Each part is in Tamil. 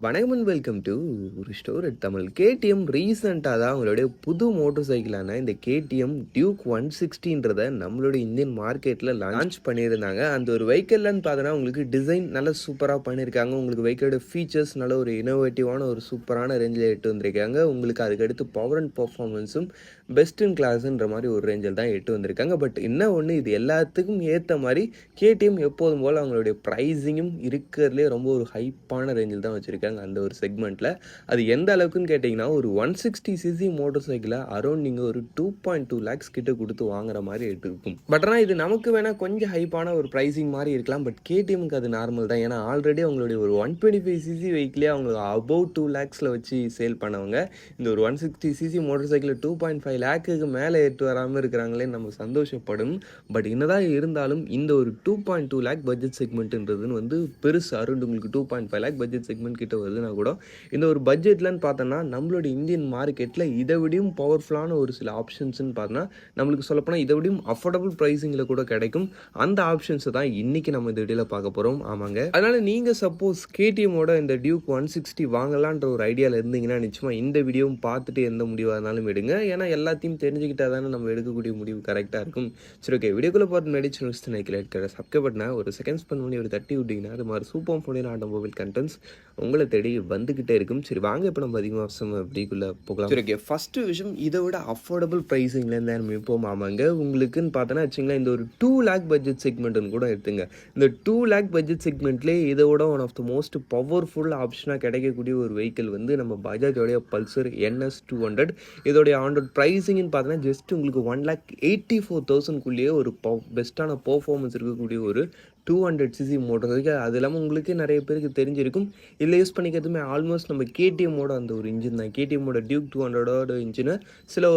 வணக்கம் அண்ட் வெல்கம் டு ஒரு ஸ்டோர் தமிழ். கேடிஎம் ரீசெண்டாக தான் அவங்களுடைய புது மோட்டர் சைக்கிளான இந்த கேடிஎம் டியூக் 160 நம்மளுடைய இந்தியன் மார்க்கெட்டில் லான்ச் பண்ணியிருந்தாங்க. அந்த ஒரு வெஹிக்கிள்லன்னு பார்த்தோன்னா உங்களுக்கு டிசைன் நல்லா சூப்பராக பண்ணியிருக்காங்க. உங்களுக்கு வெஹிக்கிளோட ஃபீச்சர்ஸ் நல்ல ஒரு இனோவேட்டிவான ஒரு சூப்பரான ரேஞ்சில் எட்டு வந்திருக்காங்க. உங்களுக்கு அதுக்கடுத்து பவர் அண்ட் பர்ஃபார்மன்ஸும் பெஸ்ட் இன் கிளாஸ்ன்ற மாதிரி ஒரு ரேஞ்சில் தான் எட்டு வந்திருக்காங்க. பட் என்ன ஒன்று, இது எல்லாத்துக்கும் ஏற்ற மாதிரி கேடிஎம் எப்போதும் போல் அவங்களுடைய ப்ரைஸிங்கும் இருக்கிறதுலே ரொம்ப ஒரு ஹைப்பான ரேஞ்சில் தான் வச்சுருக்காங்க. அந்த ஒரு செக்மெண்ட்டில் அது எந்த அளவுக்குன்னு கேட்டிங்கன்னா, ஒரு 160cc மோட்டர் சைக்கிளை அரௌண்ட் நீங்கள் ஒரு 2.2 lakhs கிட்ட கொடுத்து வாங்குற மாதிரி இருக்கும். பட் ஆனால் இது நமக்கு வேணால் கொஞ்சம் ஹைப்பான ஒரு ப்ரைஸிங் மாதிரி இருக்கலாம். பட் கேடிஎம்க்கு அது நார்மல் தான். ஏன்னா ஆல்ரெடி அவங்களுடைய ஒரு 125cc வெஹிக்கிளே அவங்க அபவ் 2 lakhs வச்சு சேல் பண்ணவங்க. இந்த ஒரு 160cc மோட்டர் சைக்கிள் 2.5 lakhs மேலே ஏற்று வராமல் இருக்கிறாங்களே நம்ம சந்தோஷப்படும். பட் என்னதான் இருந்தாலும் இந்த ஒரு 2.2 lakh பட்ஜெட் செக்மெண்ட்ன்றதுன்னு வந்து பெருசு. அரௌண்ட் உங்களுக்கு 2.5 lakh பட்ஜெட் செக்மெண்ட் கிட்ட வருதுன்னா கூட இந்த ஒரு பட்ஜெட்லன்னு பார்த்தோன்னா நம்மளோட இந்தியன் மார்க்கெட்டில் இதை விடையும் பவர்ஃபுல்லான ஒரு சில ஆப்ஷன்ஸ்ன்னு பார்த்தோன்னா நம்மளுக்கு சொல்லப்போனால் இதை விடையும் அஃபோர்டபுள் ப்ரைஸிங்கில் கூட கிடைக்கும். அந்த ஆப்ஷன்ஸை தான் இன்றைக்கி நம்ம இந்த வீடியோவில் பார்க்க போகிறோம். ஆமாங்க, அதனால் நீங்கள் சப்போஸ் கேடிஎம்மோட இந்த டியூக் 160 வாங்கலான்ற ஒரு ஐடியாவில் இருந்தீங்கன்னா நிச்சயமாக இந்த வீடியோவும் பார்த்துட்டு எந்த முடிவாக இருந்தாலும் எடுங்க. ஏன்னா எல்லாத்தையும் தெரிஞ்சுக்கிட்டா தானே நம்ம எடுக்கக்கூடிய முடிவு கரெக்டாக இருக்கும். சரி, ஓகே, வீடியோக்குள்ளே பார்த்து மெடிச்சு இருக்கிற சப்ஸ்கிரைப் பட்டனை ஒரு செகண்ட் ஸ்பெண்ட் பண்ணி ஒரு தட்டி விட்டிங்கன்னா அது மாதிரி சூப்பர் ஃபோனில் ஆட்டோமொபைல் கண்டென்ட்ஸ் உங்களை தேடி வந்துக்கிட்டே இருக்கும். சரி, வாங்க இப்போ நம்ம அதிகமாக அவசரம் அப்படிக்குள்ளே போகலாம். சரி, ஓகே, ஃபஸ்ட்டு விஷயம் இதை விட அஃபோர்டபுள் ப்ரைஸிங்லேருந்து நம்ம இப்போ ஆமாங்க உங்களுக்குன்னு பார்த்தோன்னா வச்சுங்களேன், இந்த ஒரு 2 lakh பட்ஜெட் செக்மெண்ட்டுன்னு கூட எடுத்துங்க. இந்த 2 lakh பட்ஜெட் செக்மெண்ட்லேயே இதோட one of the most powerful ஆப்ஷனாக கிடைக்கக்கூடிய ஒரு வெஹிக்கிள் வந்து நம்ம பஜாஜோடைய பல்சர் NS 200. இதோடைய ஆண்ட்ராய்ட் ப்ரைஸிங்னு பார்த்தோன்னா ஜஸ்ட் உங்களுக்கு 1,84,000 ஒரு பெஸ்ட்டான பர்ஃபார்மன்ஸ் இருக்கக்கூடிய ஒரு 200cc மோட்டர் இருக்குது. அது இல்லாமல் உங்களுக்கு நிறைய பேருக்கு தெரிஞ்சிருக்கும், இதில் யூஸ் பண்ணிக்கிறதுமே ஆல்மோஸ்ட் நம்ம கேடிஎம்மோட அந்த ஒரு இன்ஜின் தான். கேடிஎம்மோட டியூக் 200 இன்ஜினை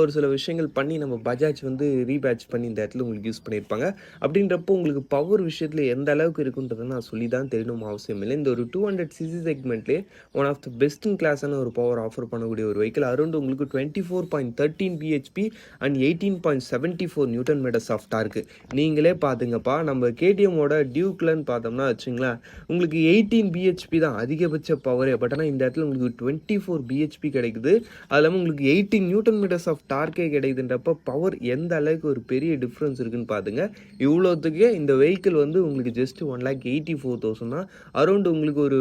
ஒரு சில விஷயங்கள் பண்ணி நம்ம பஜாஜ் வந்து ரீபேட்ச் பண்ணி இந்த இடத்துல உங்களுக்கு யூஸ் பண்ணியிருப்பாங்க. அப்படின்றப்போ உங்களுக்கு பவர் விஷயத்தில் எந்த அளவுக்கு இருக்குன்றதை நான் சொல்லி தான் தெரியணும் அவசியம் இல்லை. இந்த ஒரு 200cc செக்மெண்ட்லேயே one of the best in கிளாஸான ஒரு பவர் ஆஃபர் பண்ணக்கூடிய ஒரு வெஹிக்கிள். அரௌண்ட் உங்களுக்கு 24.13 bhp and 18.74 Nm of torque. நீங்களே பார்த்துங்கப்பா, நம்ம கேடிஎம்மோட டியூக்லன்னு பார்த்தோம்னா வச்சுங்களேன் உங்களுக்கு 18 bhp தான் அதிகபட்ச பவரே. பட் ஆனால் இந்த இடத்துல உங்களுக்கு 24 bhp கிடைக்குது. அது இல்லாமல் உங்களுக்கு 18 Nm ஆஃப் டார்க்கே கிடைக்குதுன்றப்ப பவர் எந்த அளவுக்கு ஒரு பெரிய டிஃப்ரென்ஸ் இருக்குன்னு பார்த்துங்க. இவ்வளோத்துக்கே இந்த வெஹிக்கிள் வந்து உங்களுக்கு ஜஸ்ட் 1,84,000 தான். அரௌண்ட் உங்களுக்கு ஒரு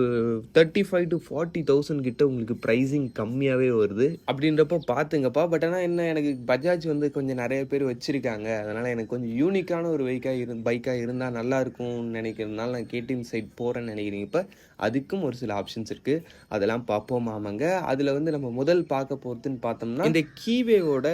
35,000 to 40,000 கிட்ட உங்களுக்கு ப்ரைஸிங் கம்மியாகவே வருது. அப்படின்றப்போ பார்த்துங்கப்பா. பட் ஆனால் என்ன, எனக்கு பஜாஜ் வந்து கொஞ்சம் நிறைய பேர் வச்சுருக்காங்க. அதனால் எனக்கு கொஞ்சம் யூனிக்கான ஒரு பைக்காக இருந்தால் நல்லாயிருக்கும் நினைக்கிறதுனால நான் கேடிஎம் சைட் போகிறேன்னு நினைக்கிறீங்க. இப்போ அதுக்கும் ஒரு சில ஆப்ஷன்ஸ் இருக்குது, அதெல்லாம் பார்ப்போம். ஆமாங்க, அதில் வந்து நம்ம முதல் பார்க்க போகிறதுன்னு பார்த்தோம்னா இந்த கீவேவோட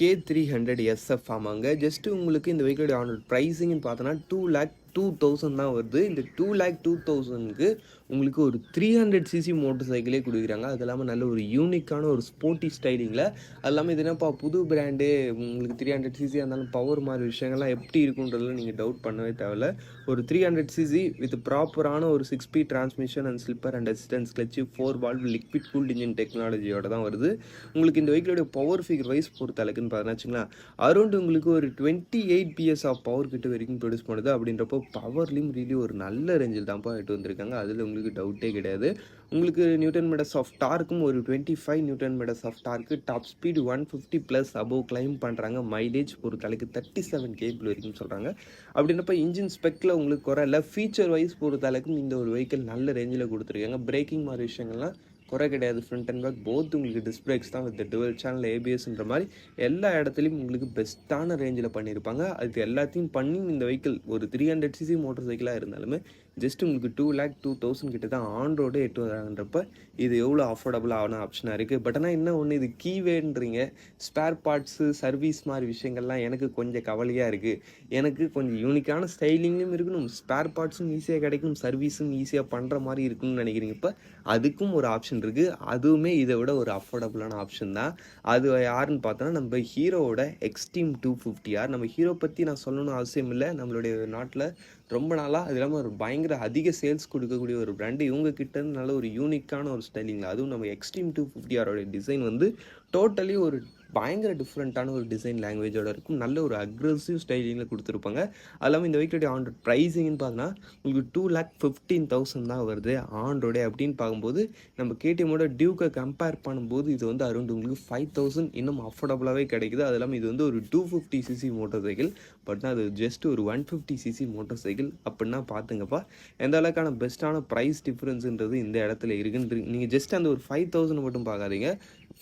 K300 SF. ஆமாங்க, ஜஸ்ட்டு உங்களுக்கு இந்த வெஹிக்கிளோட ஆன்ரோட் ப்ரைஸிங்னு பார்த்தோன்னா 2,02,000 தான் வருது. இந்த 2,02,000க்கு உங்களுக்கு ஒரு 300cc மோட்டர் சைக்கிளே கொடுக்குறாங்க. அது இல்லாமல் நல்ல ஒரு யூனிக்கான ஒரு ஸ்போர்ட்டி ஸ்டைலிங்கில். அது இல்லாமல் இது என்னப்பா புது பிராண்டு, உங்களுக்கு 300cc இருந்தாலும் பவர் மாதிரி விஷயங்கள்லாம் எப்படி இருக்குன்றதுல நீங்கள் டவுட் பண்ணவே தேவையில்ல. ஒரு 300cc வித் ப்ராப்பரான ஒரு 6-speed transmission and slipper and assistance clutch 4 valve liquid cooled engine டெக்னாலஜியோட தான் வருது. உங்களுக்கு இந்த வெஹிக்கிளோட பவர் ஃபிகர் வைஸ் பொறுத்த அளவுக்குன்னு பார்த்தீங்கன்னா வச்சுங்களேன், அரௌண்ட் உங்களுக்கு ஒரு 28 PS ஆஃப் பவர் கிட்ட வரைக்கும் ப்ரொடியூஸ் பண்ணுது. அப்படின்றப்போ பவர்லையும் ரீலி ஒரு நல்ல ரேஞ்சில் தான்ப்பா எடுத்து வந்திருக்காங்க. அதில் உங்களுக்கு டவுட்டே கிடையாது. உங்களுக்கு Nm ஆஃப் டார்க்கும் ஒரு 25 Nm of torque. Top speed 150+ above claim பண்ணுறாங்க. மைலேஜ் ஒரு தலைக்கு 37 km வரைக்கும் சொல்கிறாங்க. அப்படின்றப்ப இன்ஜின் ஸ்பெக்கில் உங்களுக்கு குறை இல்லை. ஃபீச்சர் வைஸ் பொறுத்த அளவுக்கும் இந்த ஒரு வெஹிக்கிள் நல்ல ரேஞ்சில் கொடுத்துருக்காங்க. பிரேக்கிங் மாதிரி விஷயங்கள்லாம் குறை கிடையாது. ஃப்ரண்ட் அண்ட் பேக் போத் உங்களுக்கு டிஸ்க் பிரேக்ஸ் தான் வித் டுவல் சேனல் ABSன்ற மாதிரி எல்லா இடத்துலையும் உங்களுக்கு பெஸ்ட்டான ரேஞ்சில் பண்ணியிருப்பாங்க. அது எல்லாத்தையும் பண்ணி இந்த வெஹிக்கிள் ஒரு 300cc மோட்டர் சைக்கிளாக இருந்தாலுமே ஜஸ்ட் உங்களுக்கு 2,02,000 கிட்ட தான் ஆன் ரோடு எட்டு வராங்கன்றப்ப இது எவ்வளோ அஃபோர்டபுளான ஆப்ஷனாக இருக்குது. பட் ஆனால் என்ன ஒன்று, இது கீவேன்றீங்க, ஸ்பேர் பார்ட்ஸு சர்வீஸ் மாதிரி விஷயங்கள்லாம் எனக்கு கொஞ்சம் கவலையாக இருக்குது. எனக்கு கொஞ்சம் யூனிக்கான ஸ்டைலிங்கும் இருக்கணும், ஸ்பேர் பார்ட்ஸும் ஈஸியாக கிடைக்கணும், சர்வீஸும் ஈஸியாக பண்ணுற மாதிரி இருக்குன்னு நினைக்கிறீங்க. இப்போ அதுக்கும் ஒரு ஆப்ஷன் இருக்குது. அதுவுமே இதை விட ஒரு அஃபோர்டபுளான ஆப்ஷன் தான். அது யாருன்னு பார்த்தோன்னா நம்ம ஹீரோவோட எக்ஸ்ட்ரீம் 250R. நம்ம ஹீரோ பற்றி நான் சொல்லணும்னு அவசியம் இல்லை, நம்மளுடைய நாட்டில் ரொம்ப நாளாக அது இல்லாமல் ஒரு பயங்கர அதிக சேல்ஸ் கொடுக்கக்கூடிய ஒரு பிராண்டு. இவங்க கிட்ட நல்ல ஒரு யூனிக்கான ஒரு ஸ்டைலிங்கில், அதுவும் நம்ம எக்ஸ்ட்ரீம் 250R டிசைன் வந்து டோட்டலி ஒரு பயங்கர டிஃப்ரெண்ட்டான ஒரு டிசைன் லாங்குவேஜோட இருக்கும். நல்ல ஒரு அக்ரெசிவ் ஸ்டைலிங்கில் கொடுத்துருப்பாங்க. அது இல்லாமல் இந்த வெஹிக்கிளுடைய ஆன் ரோட் ப்ரைஸிங்னு பார்த்தீங்கன்னா உங்களுக்கு 2,15,000 தான் வருது ஆன் ரோடே. அப்படின்னு பார்க்கும்போது நம்ம கேடிஎம்மோட டியூக்கை கம்பேர் பண்ணும்போது இது வந்து அரௌண்ட் உங்களுக்கு 5,000 இன்னும் அஃபோர்டபுளாகவே கிடைக்குது. அது இல்லாமல் இது வந்து ஒரு 250cc மோட்டார் சைக்கிள். பட் அது ஜஸ்ட் ஒரு 150cc மோட்டார் சைக்கிள். அப்படின்னா பார்த்துங்கப்பா எந்த அளவுக்கான பெஸ்ட்டான ப்ரைஸ் டிஃப்ரென்ஸுன்றது இந்த இடத்துல இருக்குன்னு. நீங்கள் ஜஸ்ட் அந்த ஒரு 5,000 மட்டும் பார்க்காதீங்க.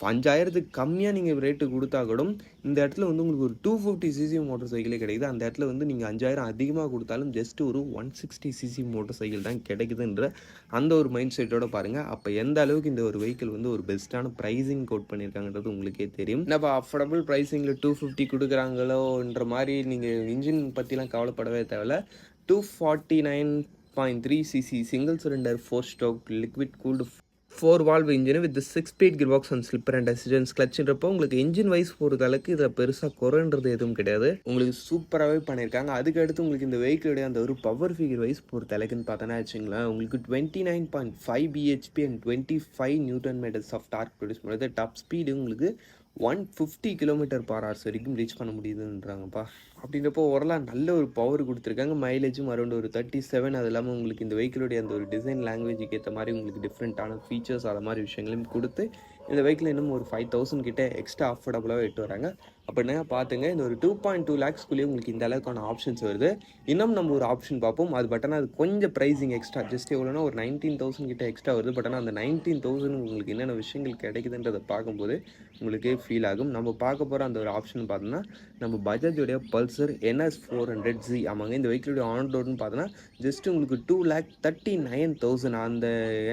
5,000க்கு கம்மியாக நீங்கள் ரேட்டு கொடுத்தா கூட இந்த இடத்துல வந்து உங்களுக்கு ஒரு 250cc மோட்டார் சைக்கிளே கிடைக்குது. அந்த இடத்துல வந்து நீங்கள் 5,000 அதிகமாக கொடுத்தாலும் ஜஸ்ட் ஒரு 160cc மோட்டார் சைக்கிள் தான் கிடைக்குதுன்ற அந்த ஒரு மைண்ட் செட்டோட பாருங்கள். அப்போ எந்த அளவுக்கு இந்த ஒரு வெஹிக்கிள் வந்து ஒரு பெஸ்ட்டான ப்ரைஸிங் கோட் பண்ணியிருக்காங்கன்றது உங்களுக்கே தெரியும். நம்ம அஃபோர்டபுள் ப்ரைஸிங்கில் 250 கொடுக்குறாங்களோன்ற மாதிரி நீங்கள் இன்ஜின் பற்றிலாம் கவலைப்படவே தேவையில்ல. 249.3cc single cylinder 4 stroke liquid cooled 4 valve engine with 6 speed gear box and slipper and assistance கிளச்சுன்றப்போ உங்களுக்கு இன்ஜின் வைஸ் பொறுத்த அளவுக்கு இதில் பெருசாக குறைன்றது எதுவும் கிடையாது. உங்களுக்கு சூப்பராகவே பண்ணியிருக்காங்க. அதுக்கடுத்து உங்களுக்கு இந்த வெஹிக்கிளுடைய அந்த ஒரு பவர் ஃபிகர் வைஸ் பொறுத்த அளவுக்குன்னு பார்த்தோன்னா வச்சுங்களேன், உங்களுக்கு 29.5 bhp and 25 Nm of torque produce பண்ணுறது. டாப் ஸ்பீடு உங்களுக்கு 150 km/h வரைக்கும் ரீச் பண்ண முடியுதுன்றாங்கப்பா. அப்படின்றப்போ ஓரளவு நல்ல ஒரு பவர் கொடுத்துருக்காங்க. மைலேஜும் அரௌண்ட் ஒரு 37. அது இல்லாமல் உங்களுக்கு இந்த வெஹிக்கிளுடைய அந்த ஒரு டிசைன் லாங்குவேஜுக்கு ஏற்ற மாதிரி உங்களுக்கு டிஃப்ரெண்ட்டான ஃபீச்சர்ஸ் அது மாதிரி விஷயங்களையும் கொடுத்து இந்த வெஹிக்கிள் இன்னும் ஒரு 5,000 கிட்ட எக்ஸ்ட்ரா அஃபோர்டபுளாக எட்டு வராங்க. அப்படின்னா பார்த்துங்க இந்த ஒரு 2.2 lakhsக்குள்ளேயே உங்களுக்கு இந்த அளவுக்கான ஆப்ஷன்ஸ் வருது. இன்னும் நம்ம ஒரு ஆப்ஷன் பார்ப்போம். அது பட் ஆனால் அது கொஞ்சம் ப்ரைஸிங் எக்ஸ்ட்ரா ஜஸ்ட் எவ்வளோனா ஒரு 19,000 கிட்ட எக்ஸ்ட்ரா வருது. பட் ஆனால் அந்த 19,000 உங்களுக்கு என்னென்ன விஷயங்கள் கிடைக்குதுன்றதை பார்க்கும்போது உங்களுக்கே ஃபீல் ஆகும். நம்ம பார்க்க போகிற அந்த ஒரு ஆப்ஷன் பார்த்தோம்னா நம்ம பஜாஜோடைய பல்சர் NS 400Z. ஆமாங்க, இந்த வெஹிக்கிளுடைய ஆன் ரோடுன்னு பார்த்தோன்னா ஜஸ்ட் உங்களுக்கு 2,39,000. அந்த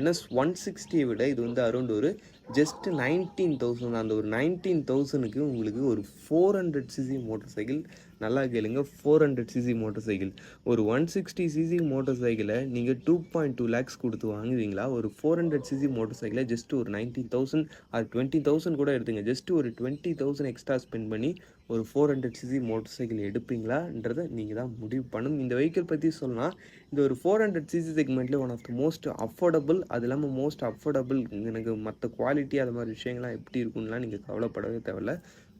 NS 160 விட இது வந்து அரௌண்ட் ஒரு ஜஸ்ட் 19,000. அந்த ஒரு 19,000க்கு உங்களுக்கு ஒரு 400cc மோட்டார் சைக்கிள். நல்லா கேளுங்க, 400cc மோட்டார் சைக்கிள். ஒரு 160cc மோட்டார் சைக்கிளை நீங்கள் 2.2 lakhs கொடுத்து வாங்குவீங்களா? ஒரு 400cc மோட்டார் சைக்கிளை ஜஸ்ட் ஒரு 19,000 அது 20,000 கூட எடுத்துங்க. ஜஸ்ட் ஒரு 20,000 எக்ஸ்ட்ரா ஸ்பெண்ட் பண்ணி ஒரு 400cc மோட்டார் சைக்கிள் எடுப்பீங்களான்றதை நீங்கள் தான் முடிவு பண்ணணும். இந்த வெஹிக்கிள் பற்றி சொல்லலாம், இந்த ஒரு 400cc செக்மெண்ட்டில் one of the most affordable. அது இல்லாமல் மோஸ்ட் அஃபோர்டபுள். எனக்கு மற்ற குவாலிட்டி அது மாதிரி விஷயங்கள்லாம் எப்படி இருக்குன்னுலாம் நீங்கள் கவலைப்படவே தேவையில்ல.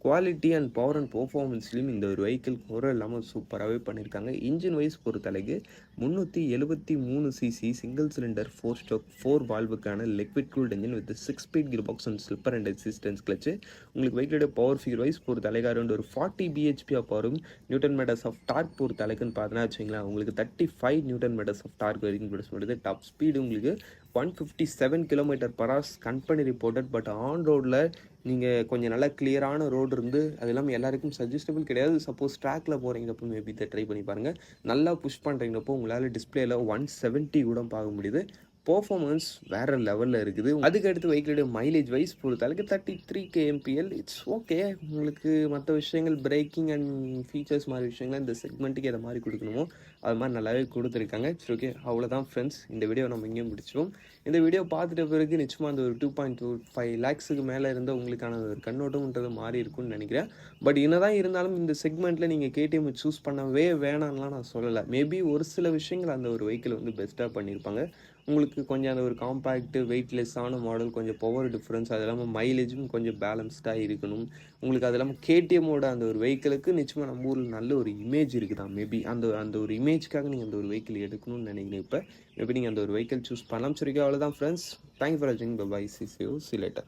குவாலிட்டி அண்ட் பவர் அண்ட் பெர்ஃபார்மன்ஸ்லையும் இந்த ஒரு வெஹிக்கிள் குறை இல்லாமல் சூப்பராகவே பண்ணியிருக்காங்க. இன்ஜின் வைஸ் பொறுத்தளவுக்கு 373cc சிங்கிள் சிலிண்டர் 4 ஸ்ட்ரோக் 4 வால்வுக்கான liquid cooled engine with 6 speed gear box and slipper and assistance clutch. உங்களுக்கு வெஹிக்கிளோட பவர் ஃபிகர் வைஸ் பொறுத்தளவுக்கு அரௌண்ட் ஒரு 40 bhp பவரும் Nm ஆஃப் டார்க் பொறுத்தளவுக்குன்னு பார்த்தோன்னா வச்சுங்களேன், உங்களுக்கு 35 Nm ஆஃப் டார்க் வரைக்கும் ப்ரொடியூஸ் பண்ணுறது. டாப் ஸ்பீடு உங்களுக்கு 157 km/h company reported. But on ரோடில் நீங்கள் கொஞ்சம் நல்லா கிளியரான ரோடு இருந்து அது இல்லாமல் எல்லாருக்கும் சஜஸ்டபிள் கிடையாது. சப்போஸ் ட்ராக்கில் போகிறீங்கப்போ மேபி இதை ட்ரை பண்ணி பாருங்கள். நல்லா புஷ் பண்ணுறீங்கப்போ உங்களால் டிஸ்பிளேயில் 170 கூட பார்க்க முடியுது. பர்ஃபார்மன்ஸ் வேறு லெவலில் இருக்குது. அதுக்கடுத்து வெஹிக்கிளுடைய மைலேஜ் வைஸ் பொறுத்தளவுக்கு 33 kmpl. It's okay. உங்களுக்கு மற்ற விஷயங்கள் பிரேக்கிங் அண்ட் ஃபீச்சர்ஸ் மாதிரி விஷயங்கள் இந்த செக்மெண்ட்டுக்கு எதை மாதிரி கொடுக்கணுமோ அது மாதிரி நல்லாவே கொடுத்துருக்காங்க. சரி, ஓகே, அவ்வளோதான் ஃப்ரெண்ட்ஸ். இந்த வீடியோ நம்ம இங்கேயும் முடிச்சிடும். இந்த வீடியோ பார்த்துட்ட பிறகு நிச்சயமாக அந்த ஒரு 2.25 lakhsக்கு மேலே இருந்த உங்களுக்கான ஒரு கண்ணோட்டம்ன்றது மாறி இருக்கும்னு நினைக்கிறேன். பட் என்னதான் இருந்தாலும் இந்த செக்மெண்ட்டில் நீங்கள் KTM சூஸ் பண்ணவே வேணாம்லாம் நான் சொல்லலை. மேபி ஒரு சில விஷயங்கள் அந்த ஒரு வெஹிக்கிள் வந்து பெஸ்ட்டாக பண்ணியிருப்பாங்க. உங்களுக்கு கொஞ்சம் அந்த ஒரு காம்பேக்ட் வெயிட்லெஸ்ஸான மாடல், கொஞ்சம் பவர் டிஃப்ரென்ஸ், அது இல்லாமல் மைலேஜும் கொஞ்சம் பேலன்ஸ்டாக இருக்கணும். உங்களுக்கு அது இல்லாமல் KTMோட அந்த ஒரு வெஹிக்கிளுக்கு நிச்சயமாக நம்ம ஊரில் நல்ல ஒரு இமேஜ் இருக்குதா. மேபி அந்த ஒரு இமேஜ்க்காக நீங்கள் அந்த ஒரு வெஹிக்கிள் எடுக்கணும்னு நினைக்கிறேன். இப்போ மேபி நீங்கள் அந்த ஒரு வெஹிக்கிள் சூஸ் பண்ணலாம். சரி, அவ்வளோதான் ஃப்ரெண்ட்ஸ். தேங்க்யூ ஃபார் வாட்சிங். பை. See you later.